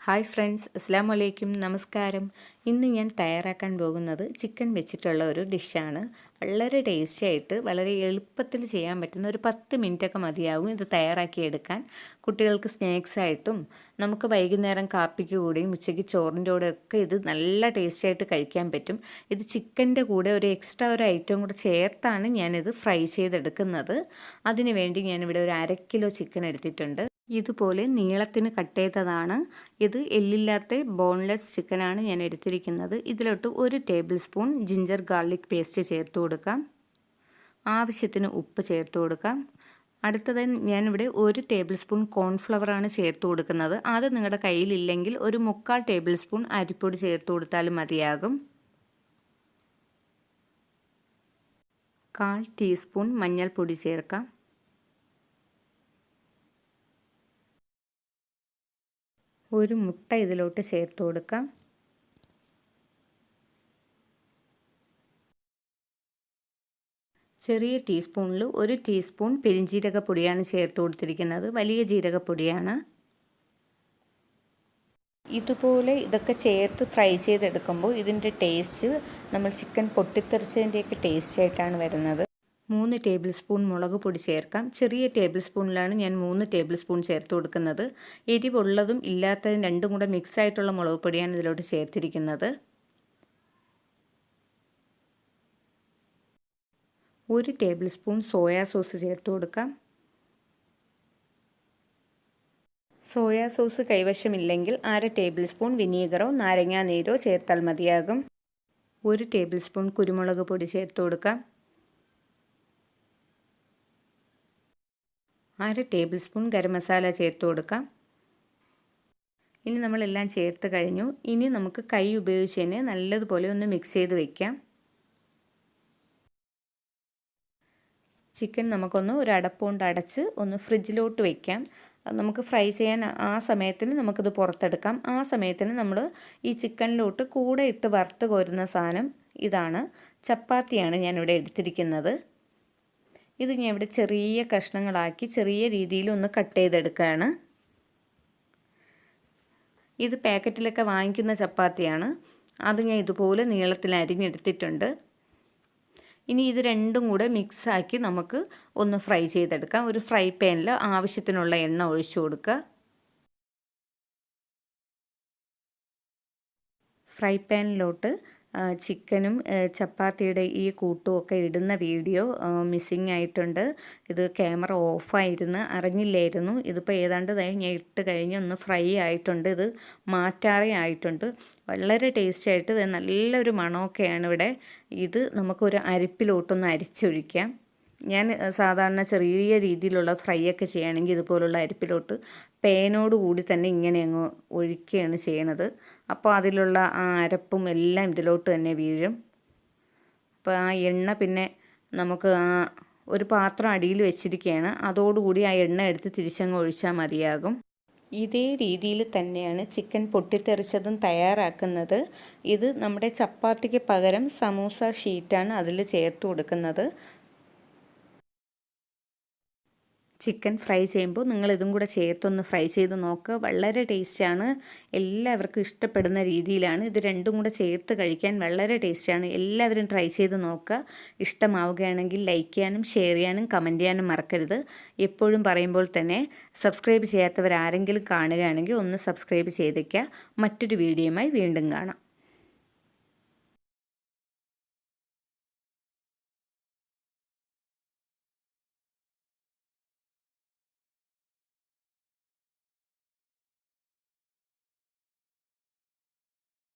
Hi friends, അസ്സലാമു അലൈക്കും, നമസ്കാരം. ഇന്ന് ഞാൻ തയ്യാറാക്കാൻ പോകുന്നത് ചിക്കൻ വെച്ചിട്ടുള്ള ഒരു ഡിഷാണ്. വളരെ ടേസ്റ്റി ആയിട്ട് വളരെ എളുപ്പത്തിൽ ചെയ്യാൻ പറ്റുന്ന ഒരു 10 മിനിറ്റൊക്കെ മതിയാകും ഇത് തയ്യാറാക്കിയെടുക്കാൻ. കുട്ടികൾക്ക് സ്നാക്സായിട്ടും നമുക്ക് വൈകുന്നേരം കാപ്പിക്ക് കൂടെയും ഉച്ചയ്ക്ക് ചോറിൻ്റെ കൂടെയൊക്കെ ഇത് നല്ല ടേസ്റ്റി ആയിട്ട് കഴിക്കാൻ പറ്റും. ഇത് ചിക്കൻ്റെ കൂടെ ഒരു എക്സ്ട്രാ ഒരു ഐറ്റം കൂടെ ചേർത്താണ് ഞാനിത് ഫ്രൈ ചെയ്തെടുക്കുന്നത്. അതിന് വേണ്ടി ഞാനിവിടെ ഒരു 1/2 കിലോ ചിക്കൻ എടുത്തിട്ടുണ്ട്. ഇതുപോലെ നീളത്തിന് കട്ട് ചെയ്തതാണ്. ഇത് എല്ലില്ലാത്ത ബോൺലെസ് ചിക്കനാണ് ഞാൻ എടുത്തിരിക്കുന്നത്. ഇതിലോട്ട് 1 table spoon ginger garlic paste ചേർത്ത് കൊടുക്കാം. ആവശ്യത്തിന് ഉപ്പ് ചേർത്ത് കൊടുക്കാം. അടുത്തതായി ഞാനിവിടെ 1 ടേബിൾ സ്പൂൺ കോൺഫ്ലവറാണ് ചേർത്ത് കൊടുക്കുന്നത്. അത് നിങ്ങളുടെ കയ്യിലില്ലെങ്കിൽ ഒരു 3/4 ടേബിൾ സ്പൂൺ അരിപ്പൊടി ചേർത്ത് കൊടുത്താലും മതിയാകും. 1/4 ടീസ്പൂൺ മഞ്ഞൾപ്പൊടി ചേർക്കാം. ഒരു മുട്ട ഇതിലോട്ട് ചേർത്ത് കൊടുക്കാം. ചെറിയ ടീസ്പൂണിൽ 1 ടീസ്പൂൺ പെരിഞ്ജീരകപ്പൊടിയാണ് ചേർത്ത് കൊടുത്തിരിക്കുന്നത്. വലിയ ജീരകപ്പൊടിയാണ്. ഇതുപോലെ ഇതൊക്കെ ചേർത്ത് ഫ്രൈ ചെയ്തെടുക്കുമ്പോൾ ഇതിൻ്റെ ടേസ്റ്റ് നമ്മൾ ചിക്കൻ പൊട്ടിത്തെറിച്ചതിൻ്റെയൊക്കെ ടേസ്റ്റ് ആയിട്ടാണ് വരുന്നത്. 3 ടേബിൾ സ്പൂൺ മുളക് പൊടി ചേർക്കാം. ചെറിയ ടേബിൾ സ്പൂണിലാണ് ഞാൻ 3 ടേബിൾ സ്പൂൺ ചേർത്ത് കൊടുക്കുന്നത്. എരിവുള്ളതും ഇല്ലാത്തതും രണ്ടും കൂടെ മിക്സ് ആയിട്ടുള്ള മുളക് പൊടിയാണ് ഇതിലോട്ട് ചേർത്തിരിക്കുന്നത്. 1 ടേബിൾ സ്പൂൺ സോയാ സോസ് ചേർത്ത് കൊടുക്കാം. സോയാ സോസ് കൈവശമില്ലെങ്കിൽ 1/2 ടേബിൾ സ്പൂൺ വിനീഗറോ നാരങ്ങാ നീരോ ചേർത്താൽ മതിയാകും. 1 ടേബിൾ സ്പൂൺ കുരുമുളക് പൊടി ചേർത്ത് കൊടുക്കാം. 1/2 ടേബിൾ സ്പൂൺ ഗരം മസാല ചേർത്ത് കൊടുക്കാം. ഇനി നമ്മളെല്ലാം ചേർത്ത് കഴിഞ്ഞു. ഇനി നമുക്ക് കൈ ഉപയോഗിച്ച് തന്നെ നല്ലതുപോലെ ഒന്ന് മിക്സ് ചെയ്ത് വയ്ക്കാം. ചിക്കൻ നമുക്കൊന്ന് ഒരു അടപ്പുകൊണ്ട് അടച്ച് ഒന്ന് ഫ്രിഡ്ജിലോട്ട് വയ്ക്കാം. നമുക്ക് ഫ്രൈ ചെയ്യാൻ ആ സമയത്തിന് നമുക്കിത് പുറത്തെടുക്കാം. ആ സമയത്തിന് നമ്മൾ ഈ ചിക്കനിലോട്ട് കൂടെ ഇട്ട് വറുത്ത് കോരുന്ന സാധനം ഇതാണ്. ചപ്പാത്തിയാണ് ഞാനിവിടെ എടുത്തിരിക്കുന്നത്. ഇത് ഞാൻ ഇവിടെ ചെറിയ കഷ്ണങ്ങളാക്കി ചെറിയ രീതിയിൽ ഒന്ന് കട്ട് ചെയ്തെടുക്കുകയാണ്. ഇത് പാക്കറ്റിലൊക്കെ വാങ്ങിക്കുന്ന ചപ്പാത്തിയാണ്. അത് ഞാൻ ഇതുപോലെ നീളത്തിൽ അരിഞ്ഞെടുത്തിട്ടുണ്ട്. ഇനി ഇത് രണ്ടും കൂടെ മിക്സാക്കി നമുക്ക് ഒന്ന് ഫ്രൈ ചെയ്തെടുക്കാം. ഒരു ഫ്രൈ പാനിൽ ആവശ്യത്തിനുള്ള എണ്ണ ഒഴിച്ചു കൊടുക്കുക. ഫ്രൈ പാനിലോട്ട് ചിക്കനും ചപ്പാത്തിയുടെ ഈ കൂട്ടും ഒക്കെ ഇടുന്ന വീഡിയോ മിസ്സിങ് ആയിട്ടുണ്ട്. ഇത് ക്യാമറ ഓഫായിരുന്നു, അറിഞ്ഞില്ലായിരുന്നു. ഇതിപ്പോൾ ഏതാണ്ട് ഞാൻ ഇട്ട് കഴിഞ്ഞ് ഒന്ന് ഫ്രൈ ആയിട്ടുണ്ട്. ഇത് മാറ്റാറേ ആയിട്ടുണ്ട്. വളരെ ടേസ്റ്റായിട്ട് ഇത് നല്ലൊരു മണമൊക്കെയാണ് ഇവിടെ. ഇത് നമുക്കൊരു അരിപ്പിലോട്ടൊന്ന് അരിച്ചൊഴിക്കാം. ഞാൻ സാധാരണ ചെറിയ രീതിയിലുള്ള ഫ്രൈ ഒക്കെ ചെയ്യുകയാണെങ്കിൽ ഇതുപോലുള്ള അരിപ്പിലോട്ട് പേനോട് കൂടി തന്നെ ഇങ്ങനെ അങ്ങ് ഒഴിക്കുകയാണ് ചെയ്യണത്. അപ്പോൾ അതിലുള്ള ആ അരപ്പും എല്ലാം ഇതിലോട്ട് തന്നെ വീഴും. അപ്പോൾ ആ എണ്ണ പിന്നെ നമുക്ക് ഒരു പാത്രം അടിയിൽ വെച്ചിരിക്കുകയാണ്. അതോടുകൂടി ആ എണ്ണ എടുത്ത് തിരിച്ചങ്ങ് ഒഴിച്ചാൽ മതിയാകും. ഇതേ രീതിയിൽ തന്നെയാണ് ചിക്കൻ പൊട്ടിത്തെറിച്ചതും തയ്യാറാക്കുന്നത്. ഇത് നമ്മുടെ ചപ്പാത്തിക്ക് പകരം സമൂസ ഷീറ്റാണ് അതിൽ ചേർത്ത് കൊടുക്കുന്നത്. ചിക്കൻ ഫ്രൈ ചെയ്യുമ്പോൾ നിങ്ങളിതും കൂടെ ചേർത്തൊന്ന് ഫ്രൈ ചെയ്ത് നോക്കുക. വളരെ ടേസ്റ്റാണ്. എല്ലാവർക്കും ഇഷ്ടപ്പെടുന്ന രീതിയിലാണ്. ഇത് രണ്ടും കൂടെ ചേർത്ത് കഴിക്കാൻ വളരെ ടേസ്റ്റാണ്. എല്ലാവരും ട്രൈ ചെയ്ത് നോക്കുക. ഇഷ്ടമാവുകയാണെങ്കിൽ ലൈക്ക് ചെയ്യാനും ഷെയർ ചെയ്യാനും കമൻറ്റ് ചെയ്യാനും മറക്കരുത്. എപ്പോഴും പറയുമ്പോൾ തന്നെ സബ്സ്ക്രൈബ് ചെയ്യാത്തവരാരെങ്കിലും കാണുകയാണെങ്കിൽ ഒന്ന് സബ്സ്ക്രൈബ് ചെയ്തേക്കുക. മറ്റൊരു വീഡിയോയുമായി വീണ്ടും കാണാം.